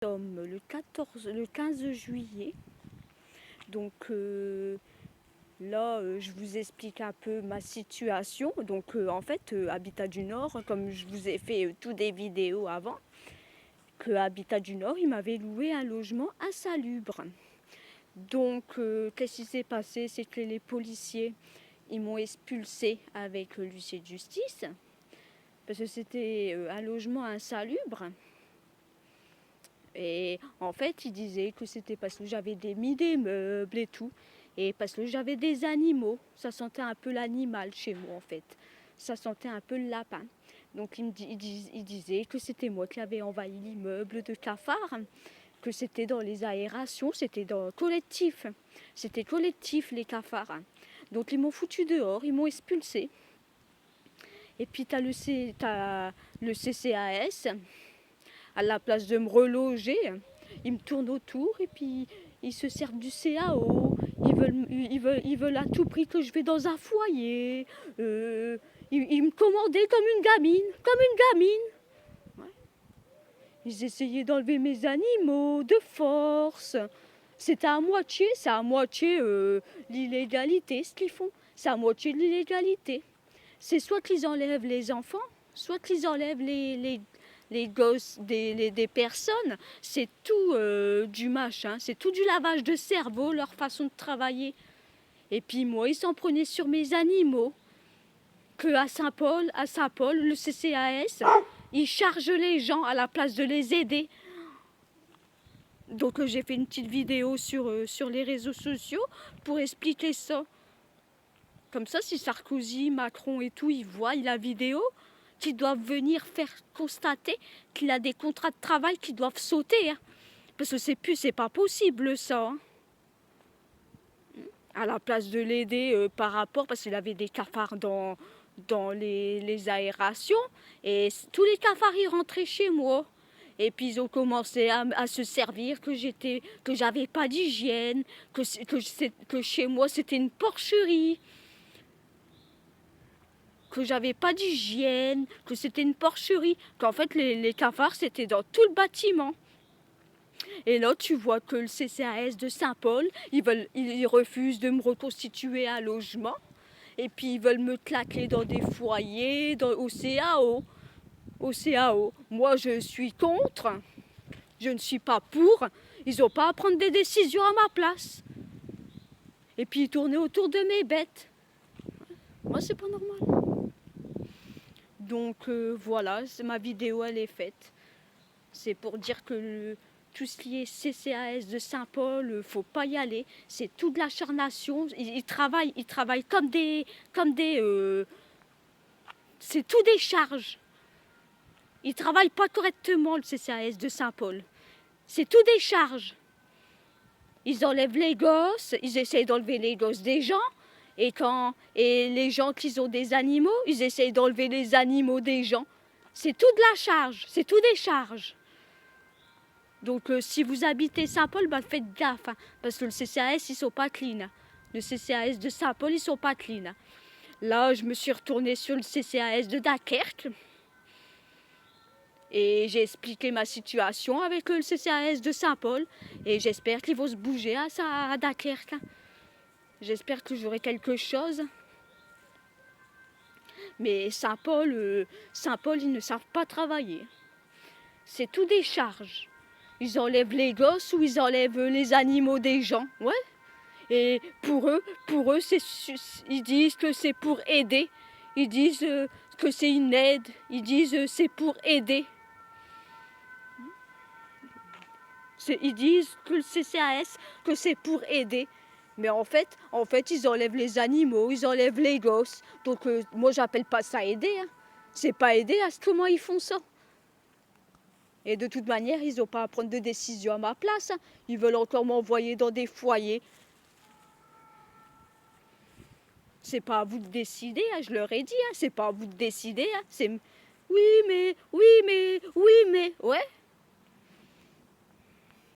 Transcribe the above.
sommes le 15 juillet. Donc là, je vous explique un peu ma situation. Donc en fait, Habitat du Nord, comme je vous ai fait toutes des vidéos avant, que Habitat du Nord, il m'avait loué un logement insalubre. Donc qu'est-ce qui s'est passé? C'est que les policiers, ils m'ont expulsé avec l'huissier de justice, parce que c'était un logement insalubre. Et en fait, il disait que c'était parce que j'avais mis des meubles et tout. Et parce que j'avais des animaux. Ça sentait un peu l'animal chez moi, en fait. Ça sentait un peu le lapin. Donc il disait que c'était moi qui avais envahi l'immeuble de cafards. Que c'était dans les aérations, c'était dans le collectif. C'était collectif, les cafards. Donc ils m'ont foutu dehors, ils m'ont expulsé. Et puis t'as le CCAS. À la place de me reloger, ils me tournent autour et puis ils se servent du CAO. Ils veulent à tout prix que je vais dans un foyer. Ils me commandaient comme une gamine. Ouais. Ils essayaient d'enlever mes animaux de force. C'est à moitié l'illégalité ce qu'ils font. C'est à moitié de l'illégalité. C'est soit qu'ils enlèvent les enfants, soit qu'ils enlèvent les gosses des personnes. C'est tout du machin, c'est tout du lavage de cerveau, leur façon de travailler. Et puis moi, ils s'en prenaient sur mes animaux. Que à Saint-Paul, le CCAS, ils chargent les gens à la place de les aider. Donc j'ai fait une petite vidéo sur les réseaux sociaux pour expliquer ça. Comme ça, si Sarkozy, Macron et tout, ils voient la vidéo, qu'ils doivent venir faire constater qu'il a des contrats de travail qui doivent sauter. Hein. Parce que c'est pas possible ça. Hein. À la place de l'aider par rapport, parce qu'il avait des cafards dans les aérations, et tous les cafards ils rentraient chez moi. Et puis ils ont commencé à se servir que j'avais pas d'hygiène, que chez moi c'était une porcherie. Que j'avais pas d'hygiène, que c'était une porcherie, qu'en fait les cafards c'était dans tout le bâtiment. Et là tu vois que le CCAS de Saint-Paul, ils refusent de me reconstituer un logement, et puis ils veulent me claquer dans des foyers, au CAO. Au CAO. Moi je suis contre, je ne suis pas pour, ils n'ont pas à prendre des décisions à ma place. Et puis ils tournaient autour de mes bêtes. Moi c'est pas normal. Donc voilà, ma vidéo elle est faite. C'est pour dire que tout ce qui est CCAS de Saint-Paul, faut pas y aller. C'est tout de l'acharnation. Ils travaillent comme des c'est tout des charges. Ils travaillent pas correctement le CCAS de Saint-Paul. C'est tout des charges. Ils enlèvent les gosses, ils essayent d'enlever les gosses des gens. Et les gens qui ont des animaux, ils essayent d'enlever les animaux des gens. C'est tout de la charge, c'est tout des charges. Donc si vous habitez Saint-Paul, faites gaffe, hein, parce que le CCAS, ils sont pas clean. Le CCAS de Saint-Paul, ils sont pas clean. Là, je me suis retournée sur le CCAS de Dunkerque. Et j'ai expliqué ma situation avec le CCAS de Saint-Paul. Et j'espère qu'ils vont se bouger à Dunkerque. J'espère que j'aurai quelque chose. Mais Saint-Paul, ils ne savent pas travailler. C'est tout des charges. Ils enlèvent les gosses ou ils enlèvent les animaux des gens. Ouais. Et pour eux, ils disent que c'est pour aider. Ils disent que c'est une aide. Ils disent c'est pour aider. Ils disent que le CCAS, que c'est pour aider. Mais en fait, ils enlèvent les animaux, ils enlèvent les gosses. Donc moi, j'appelle pas ça aider. Hein. C'est pas aider, comment ils font ça? Et de toute manière, ils n'ont pas à prendre de décision à ma place. Hein. Ils veulent encore m'envoyer dans des foyers. C'est pas à vous de décider, hein, je leur ai dit. Hein. C'est pas à vous de décider. Hein. C'est oui mais, ouais.